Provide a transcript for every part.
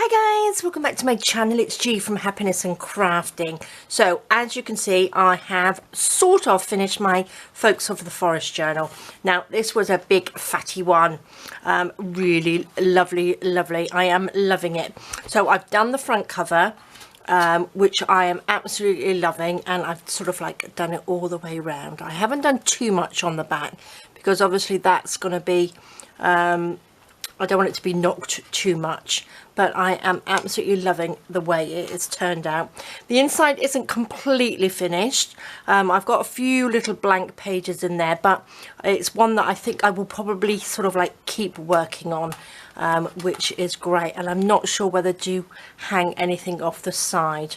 Hi guys, welcome back to my channel. It's G from Happiness and Crafting. So as you can see, I have sort of finished my Folks of the Forest journal. Now this was a big fatty one, really lovely. I am loving it. So I've done the front cover, which I am absolutely loving, and I've sort of like done it all the way around. I haven't done too much on the back because obviously that's going to be I don't want it to be knocked too much, but I am absolutely loving the way it has turned out. The inside isn't completely finished. I've got a few little blank pages in there, but it's one that I think I will probably sort of like keep working on, which is great. And I'm not sure whether to hang anything off the side.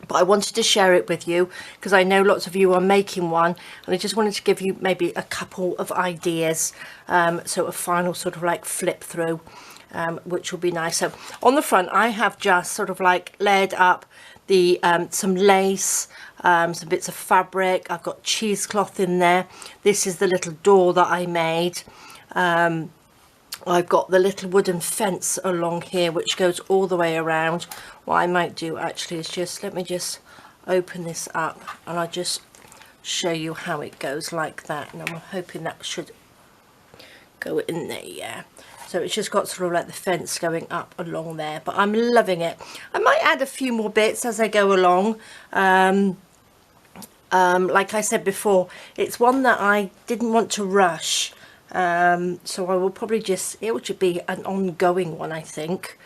But I wanted to share it with you because I know lots of you are making one, and I just wanted to give you maybe a couple of ideas, so a final sort of like flip through, which will be nice. So on the front I have just sort of like layered up the some lace, some bits of fabric. I've got cheesecloth in there. This is the little door that I made. I've got the little wooden fence along here which goes all the way around. What I might do actually is just let me just open this up and I'll just show you how it goes like that, and I'm hoping that should go in there. Yeah, so it's just got sort of like the fence going up along there, but I'm loving it. I might add a few more bits as I go along. Like I said before, it's one that I didn't want to rush. So I will probably just, it would be an ongoing one, I think,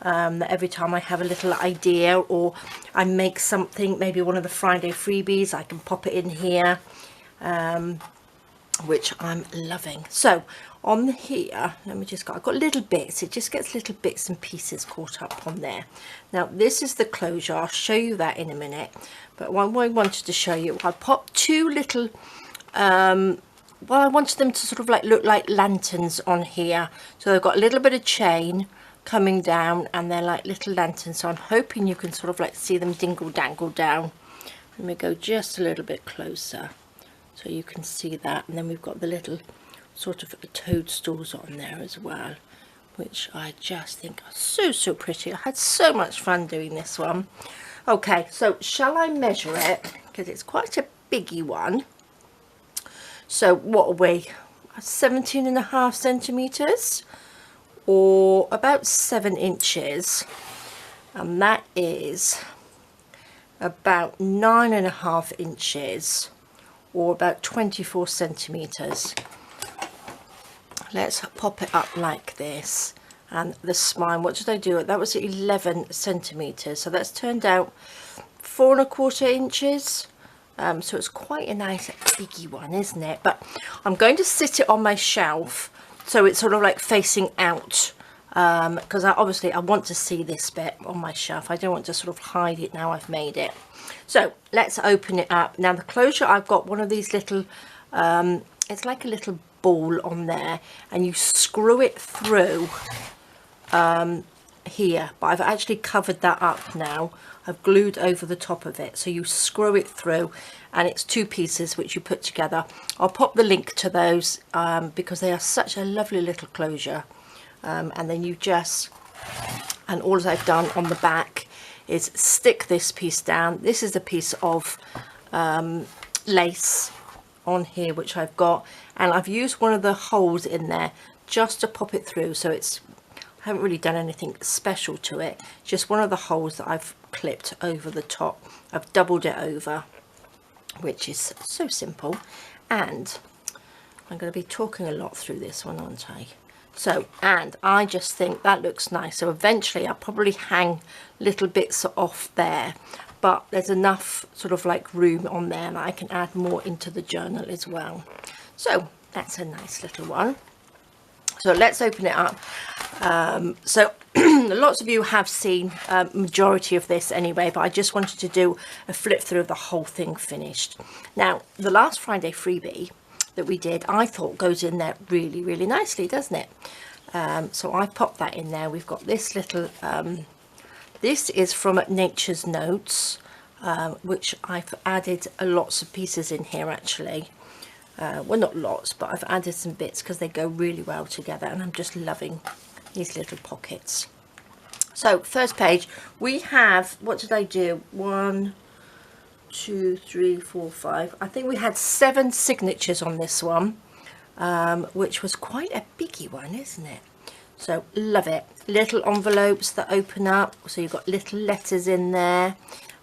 that every time I have a little idea or I make something, maybe one of the Friday freebies, I can pop it in here, which I'm loving. So on here, let me just go, I've got little bits, it just gets little bits and pieces caught up on there. Now this is the closure, I'll show you that in a minute, but what I wanted to show you, I popped two little well, I wanted them to sort of like look like lanterns on here. So they've got a little bit of chain coming down and they're like little lanterns. So I'm hoping you can sort of like see them dingle dangle down. Let me go just a little bit closer so you can see that. And then we've got the little sort of toadstools on there as well, which I just think are so pretty. I had so much fun doing this one. Okay, so shall I measure it? Because it's quite a biggie one. So what are we, 17.5 centimeters or about 7 inches, and that is about 9.5 inches or about 24 centimeters. Let's pop it up like this. And the spine, what did I do? That was 11 centimeters, so that's turned out 4.25 inches. So it's quite a nice biggie one, isn't it? But I'm going to sit it on my shelf so it's sort of like facing out, because obviously I want to see this bit on my shelf. I don't want to sort of hide it now I've made it. So let's open it up. Now the closure, I've got one of these little, it's like a little ball on there, and you screw it through here, but I've actually covered that up now. I've glued over the top of it, so you screw it through, and it's two pieces which you put together. I'll pop the link to those because they are such a lovely little closure, and then you just, and all I've done on the back is stick this piece down. This is a piece of lace on here which I've got, and I've used one of the holes in there just to pop it through, so it's, I haven't really done anything special to it, just one of the holes that I've clipped over the top. I've doubled it over, which is so simple, and I'm going to be talking a lot through this one, aren't I? So, and I just think that looks nice. So eventually I'll probably hang little bits off there, but there's enough sort of like room on there and I can add more into the journal as well. So that's a nice little one. So let's open it up. So lots of you have seen majority of this anyway, but I just wanted to do a flip through of the whole thing finished. Now the last Friday freebie that we did, I thought goes in there really nicely, doesn't it? So I popped that in there. We've got this little, this is from Nature's Notes, which I've added lots of pieces in here actually. Well, not lots, but I've added some bits because they go really well together, and I'm just loving these little pockets. So first page, we have, what did I do? 1, 2, 3, 4, 5. I think we had 7 signatures on this one, which was quite a biggie one, isn't it? So love it. Little envelopes that open up, so you've got little letters in there.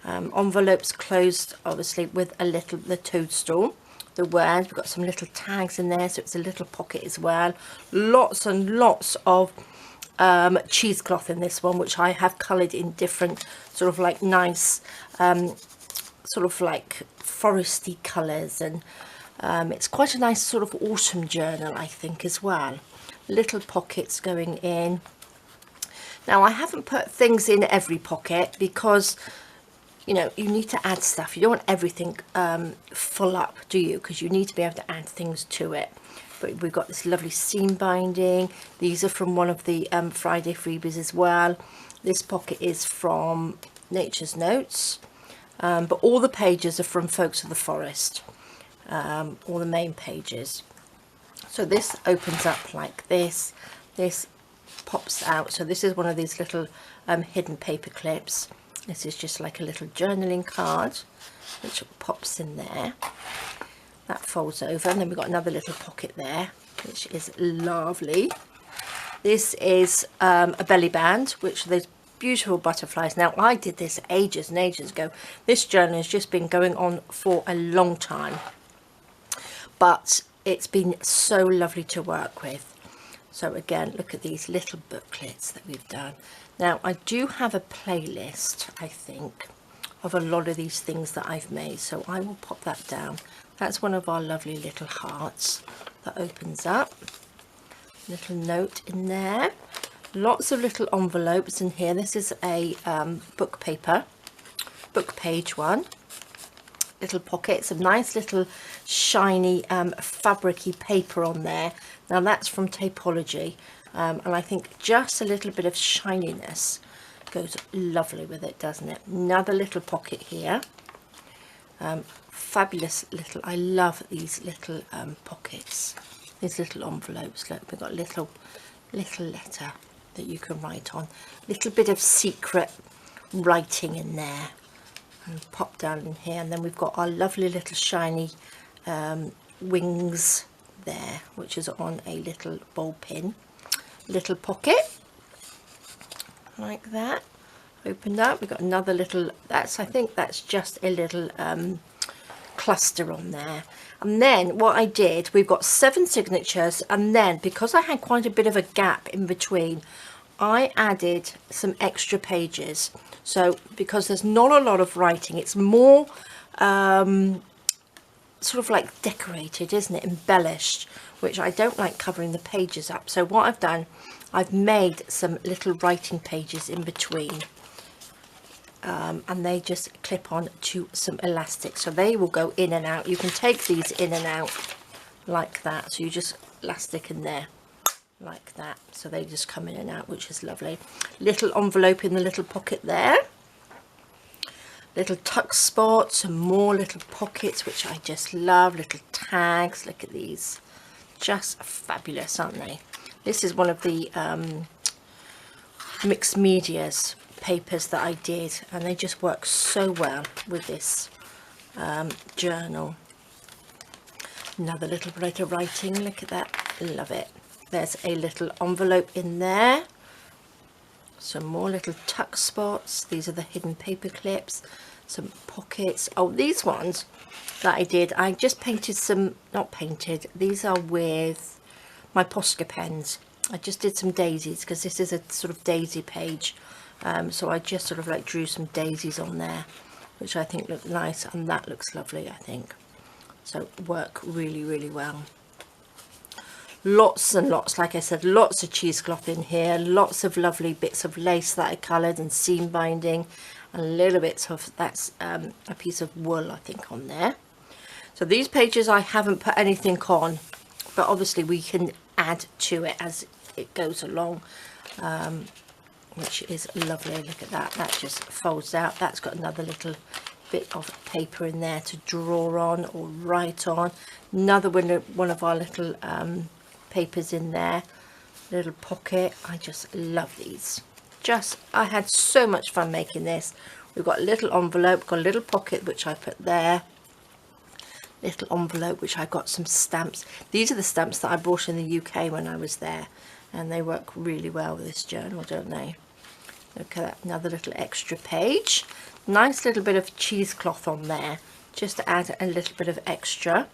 Envelopes closed obviously with the toadstool, the words. We've got some little tags in there, so it's a little pocket as well. Lots and lots of cheesecloth in this one, which I have coloured in different sort of like nice sort of like foresty colours, and it's quite a nice sort of autumn journal, I think, as well. Little pockets going in. Now I haven't put things in every pocket because, you know, you need to add stuff. You don't want everything full up, do you? Because you need to be able to add things to it. But we've got this lovely seam binding. These are from one of the Friday freebies as well. This pocket is from Nature's Notes. But all the pages are from Folks of the Forest. All the main pages. So this opens up like this. This pops out. So this is one of these little hidden paper clips. This is just like a little journaling card, which pops in there. That folds over, and then we've got another little pocket there, which is lovely. This is a belly band, which are those beautiful butterflies. Now I did this ages and ages ago. This journal has just been going on for a long time, but it's been so lovely to work with. So again, look at these little booklets that we've done. Now I do have a playlist, I think, of a lot of these things that I've made, so I will pop that down. That's one of our lovely little hearts that opens up. Little note in there. Lots of little envelopes in here. This is a book page one. Little pockets of nice little shiny fabricy paper on there. Now that's from Tapology, and I think just a little bit of shininess goes lovely with it, doesn't it? Another little pocket here. Fabulous little, I love these little pockets, these little envelopes. Look, we've got little letter that you can write on, little bit of secret writing in there, and pop down in here. And then we've got our lovely little shiny wings there, which is on a little ball pin. Little pocket like that, opened up. We've got another little, that's, I think that's just a little cluster on there. And then what I did, we've got 7 signatures, and then because I had quite a bit of a gap in between, I added some extra pages. So because there's not a lot of writing, it's more sort of like decorated, isn't it, embellished, which I don't like covering the pages up. So what I've done, I've made some little writing pages in between, and they just clip on to some elastic, so they will go in and out. You can take these in and out like that, so you just elastic in there like that, so they just come in and out, which is lovely. Little envelope in the little pocket there, little tuck spots, and more little pockets, which I just love. Little tags, look at these, just fabulous, aren't they? This is one of the mixed medias papers that I did, and they just work so well with this journal. Another little bit of writing, look at that, love it. There's a little envelope in there, some more little tuck spots. These are the hidden paper clips, some pockets. Oh, these ones that I did, I just painted some, not painted, these are with my Posca pens. I just did some daisies because this is a sort of daisy page, so I just sort of like drew some daisies on there, which I think look nice, and that looks lovely, I think. So work really, really well. Lots and lots, like I said, lots of cheesecloth in here, lots of lovely bits of lace that I coloured and seam binding, and little bits of, that's a piece of wool, I think, on there. So these pages I haven't put anything on, but obviously we can add to it as it goes along, which is lovely. Look at that, that just folds out. That's got another little bit of paper in there to draw on or write on. Another one of our little papers in there, little pocket. I just love these. I had so much fun making this. We've got a little envelope, got a little pocket which I put there, little envelope which I got some stamps. These are the stamps that I bought in the UK when I was there, and they work really well with this journal, don't they? Look at that, another little extra page. Nice little bit of cheesecloth on there, just to add a little bit of extra.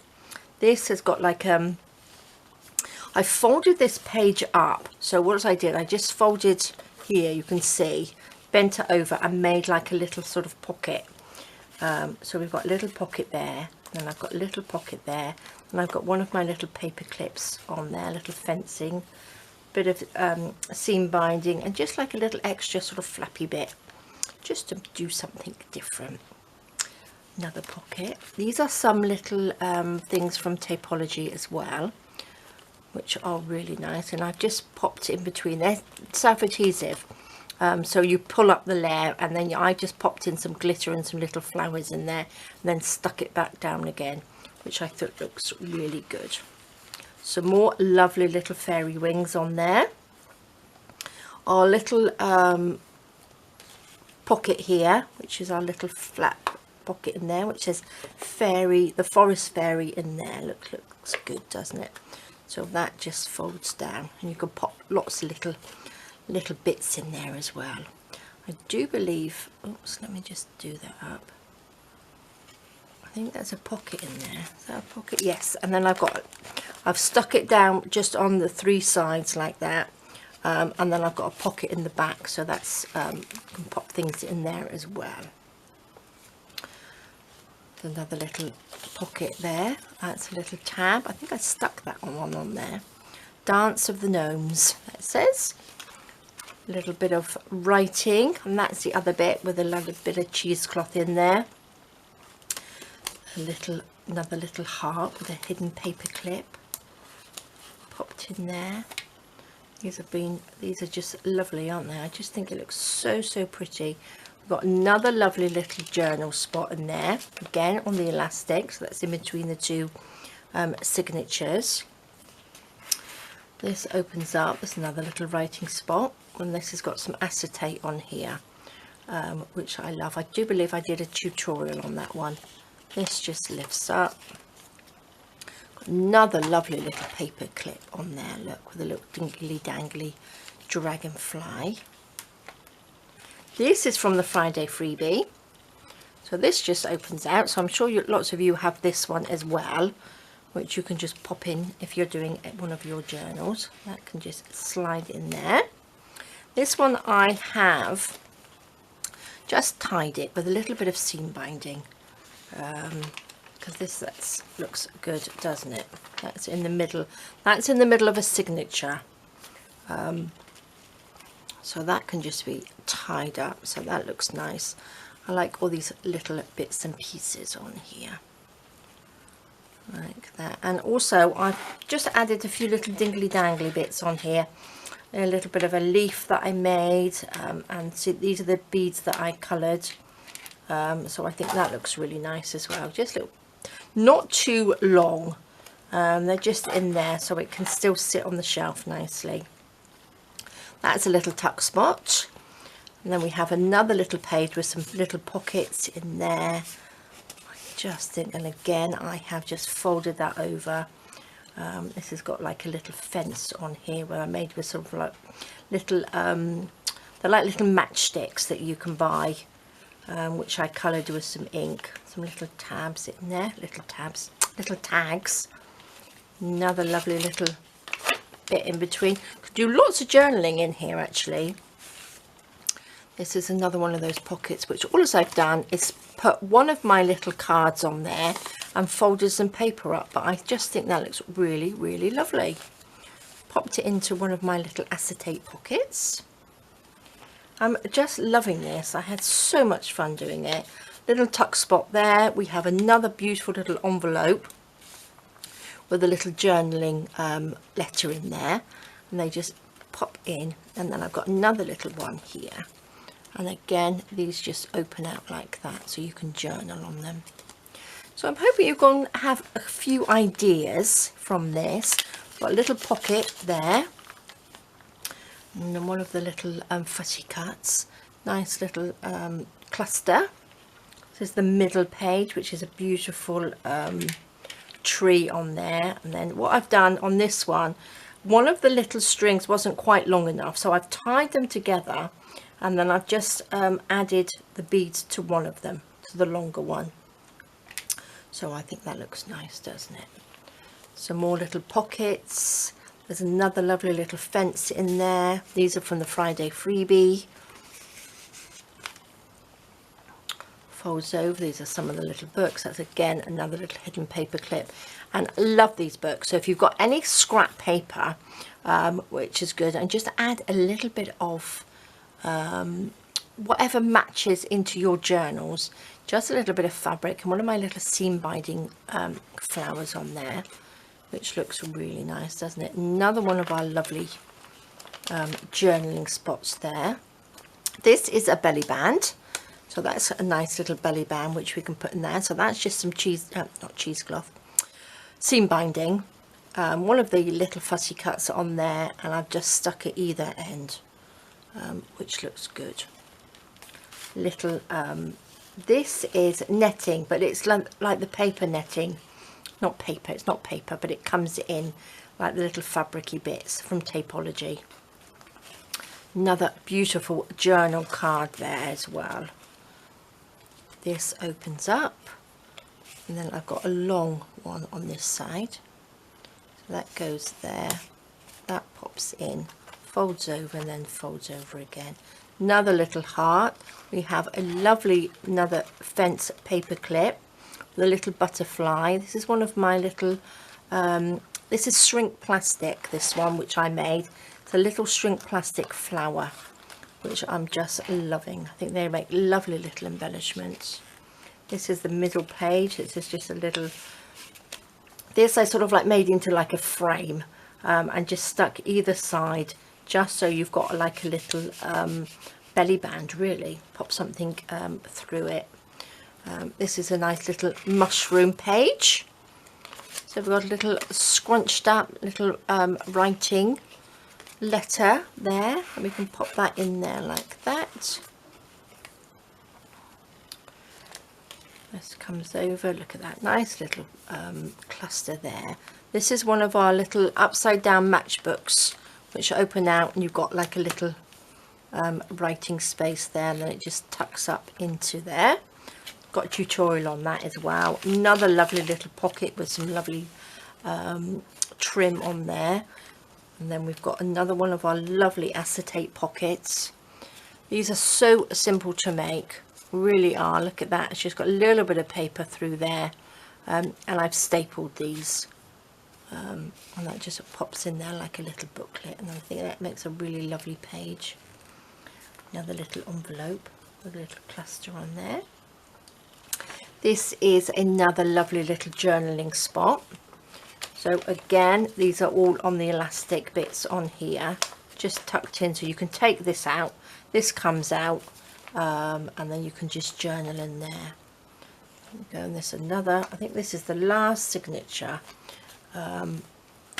This has got like I folded this page up. So what I did, I just folded here, you can see, bent it over and made like a little sort of pocket. So we've got a little pocket there, and I've got a little pocket there, and I've got one of my little paper clips on there, little fencing, bit of seam binding, and just like a little extra sort of flappy bit, just to do something different. Another pocket. These are some little things from Tapology as well, which are really nice, and I've just popped in between. They're self-adhesive, so you pull up the layer, and then I just popped in some glitter and some little flowers in there, and then stuck it back down again, which I thought looks really good. Some more lovely little fairy wings on there. Our little pocket here, which is our little flap pocket in there, which says fairy, the forest fairy in there. Looks good, doesn't it? So that just folds down, and you can pop lots of little bits in there as well. I do believe, oops, let me just do that up. I think that's a pocket in there. Is that a pocket? Yes. And then I've stuck it down just on the 3 sides like that, and then I've got a pocket in the back, so that's you can pop things in there as well. Another little pocket there. That's a little tab. I think I stuck that one on there. Dance of the Gnomes, that says. A little bit of writing, and that's the other bit with a little bit of cheesecloth in there. Another little heart with a hidden paper clip popped in there. These are just lovely, aren't they? I just think it looks so pretty. We've got another lovely little journal spot in there, again on the elastic, so that's in between the 2 signatures. This opens up, there's another little writing spot, and this has got some acetate on here, which I love. I do believe I did a tutorial on that one. This just lifts up. Got another lovely little paper clip on there, look, with a little dingly dangly dragonfly. This is from the Friday freebie, so this just opens out, so I'm sure lots of you have this one as well, which you can just pop in if you're doing one of your journals. That can just slide in there. This one I have just tied it with a little bit of seam binding, because this looks good, doesn't it? That's in the middle of a signature. So that can just be tied up, so that looks nice. I like all these little bits and pieces on here, like that. And also I've just added a few little dingly dangly bits on here. A little bit of a leaf that I made, and see, these are the beads that I coloured. So I think that looks really nice as well. Just little, not too long. They're just in there so it can still sit on the shelf nicely. That's a little tuck spot, and then we have another little page with some little pockets in there. I just think, and again I have just folded that over. This has got like a little fence on here where I made with sort of like little they're like little matchsticks that you can buy, which I coloured with some ink. Some little tabs in there, little tags. Another lovely little bit in between. Could do lots of journaling in here actually. This is another one of those pockets, which all I've done is put one of my little cards on there and folded some paper up, but I just think that looks really lovely. Popped it into one of my little acetate pockets. I'm just loving this. I had so much fun doing it. Little tuck spot there. We have another beautiful little envelope with a little journaling letter in there, and they just pop in. And then I've got another little one here, and again these just open out like that, so you can journal on them. So I'm hoping you're going to have a few ideas from this. Got a little pocket there, And then one of the little fussy cuts, nice little cluster. This is the middle page, which is a beautiful tree on there. And then what I've done on this one of the little strings wasn't quite long enough, so I've tied them together, and then I've just added the beads to one of them, to the longer one. So I think that looks nice, doesn't it? Some more little pockets. There's another lovely little fence in there. These are from the Friday freebie. Folds over. These are some of the little books. That's again another little hidden paper clip, and I love these books. So if you've got any scrap paper, which is good, and just add a little bit of whatever matches into your journals, just a little bit of fabric, and one of my little seam binding flowers on there, which looks really nice, doesn't it? Another one of our lovely journaling spots there. This is a belly band. So that's a nice little belly band which we can put in there. So that's just some not cheesecloth, seam binding. One of the little fussy cuts on there, and I've just stuck at either end, which looks good. Little, this is netting, but it's like the paper netting. Not paper, it's not paper, but it comes in like the little fabricy bits from Tapology. Another beautiful journal card there as well. This opens up, and then I've got a long one on this side, so that goes there, that pops in, folds over, and then folds over again. Another little heart. We have a lovely another fence paper clip with a little butterfly. This is one of my little this is shrink plastic, this one which I made. It's a little shrink plastic flower, which I'm just loving. I think they make lovely little embellishments. This is the middle page. This is just a little, this I sort of like made into like a frame, and just stuck either side, just so you've got like a little belly band, really. Pop something through it. This is a nice little mushroom page. So we've got a little scrunched up little writing letter there, and we can pop that in there like that. This comes over, look at that nice little cluster there. This is one of our little upside down matchbooks, which open out, and you've got like a little writing space there, and then it just tucks up into there. Got a tutorial on that as well. Another lovely little pocket with some lovely trim on there. And then we've got another one of our lovely acetate pockets. These are so simple to make, really are. Look at that, it's just got a little bit of paper through there, and I've stapled these, and that just pops in there like a little booklet, and I think that makes a really lovely page. Another little envelope with a little cluster on there. This is another lovely little journaling spot. So again, these are all on the elastic bits on here, just tucked in, so you can take this out, this comes out, and then you can just journal in there. There we go. And this another, I think this is the last signature.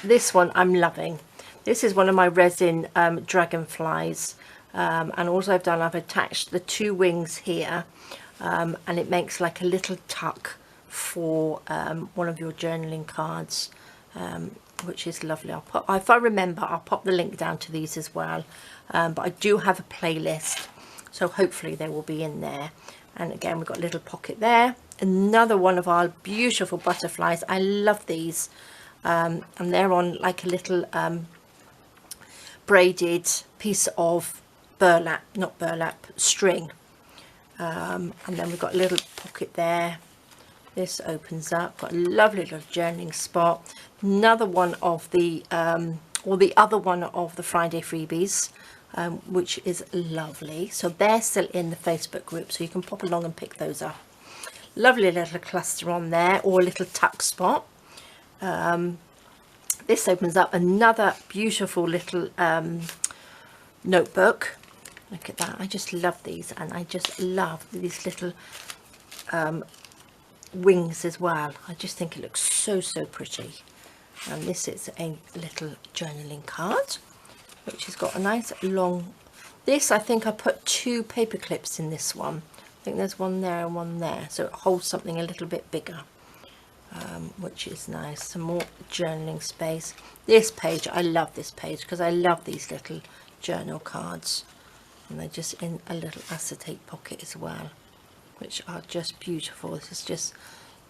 This one I'm loving. This is one of my resin dragonflies, and also I've attached the two wings here, and it makes like a little tuck for one of your journaling cards, which is lovely. I'll pop, if I remember, I'll pop the link down to these as well, but I do have a playlist, so hopefully they will be in there. And again, we've got a little pocket there. Another one of our beautiful butterflies. I love these, and they're on like a little braided piece of burlap, not burlap, string, and then we've got a little pocket there. This opens up, got a lovely little journaling spot. Another one of the or the other one of the Friday freebies, which is lovely. So they're still in the Facebook group, so you can pop along and pick those up. Lovely little cluster on there, or a little tuck spot. This opens up another beautiful little notebook. Look at that, I just love these, and I just love these little wings as well. I just think it looks so pretty. And this is a little journaling card. which has got a nice long, this I think I put 2 paper clips in this one. I think there's one there and one there, so it holds something a little bit bigger, which is nice. Some more journaling space. This page, I love this page because I love these little journal cards, and they're just in a little acetate pocket as well, which are just beautiful. This is just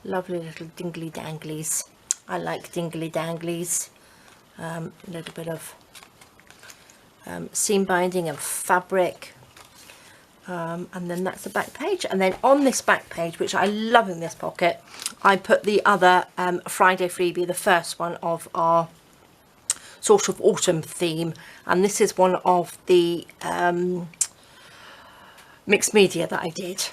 lovely little dingly danglies. I like dingly danglies. A little bit of seam binding and fabric, and then that's the back page. And then on this back page, which I love in this pocket, I put the other Friday freebie, the first one of our sort of autumn theme, and this is one of the mixed media that I did,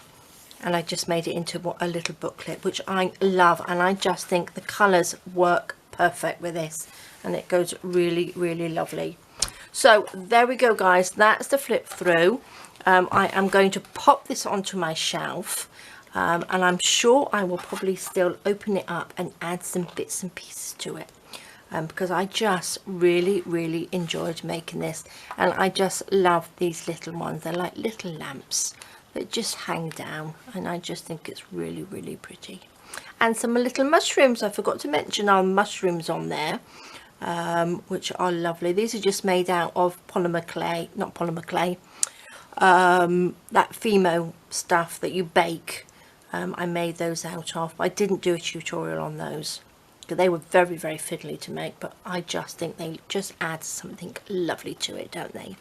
and I just made it into a little booklet, which I love, and I just think the colours work perfect with this, and it goes really, really lovely. So there we go, guys, that's the flip through. I am going to pop this onto my shelf, and I'm sure I will probably still open it up and add some bits and pieces to it, because I just really, really enjoyed making this, and I just love these little ones. They're like little lamps that just hang down, and I just think it's really, really pretty. And some little mushrooms, I forgot to mention our mushrooms on there, which are lovely. These are just made out of polymer clay, not polymer clay, that Fimo stuff that you bake. I made those out of, but I didn't do a tutorial on those because they were very, very fiddly to make, but I just think they just add something lovely to it, don't they?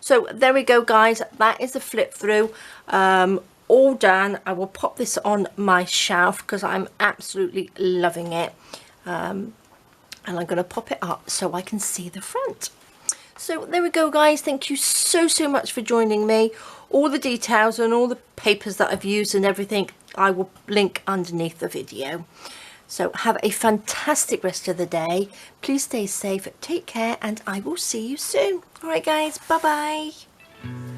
So there we go, guys, that is the flip through, all done. I will pop this on my shelf because I'm absolutely loving it, and I'm going to pop it up so I can see the front. So there we go, guys. Thank you so much for joining me. All the details and all the papers that I've used and everything, I will link underneath the video. So have a fantastic rest of the day. Please stay safe, take care, and I will see you soon. All right, guys, bye bye.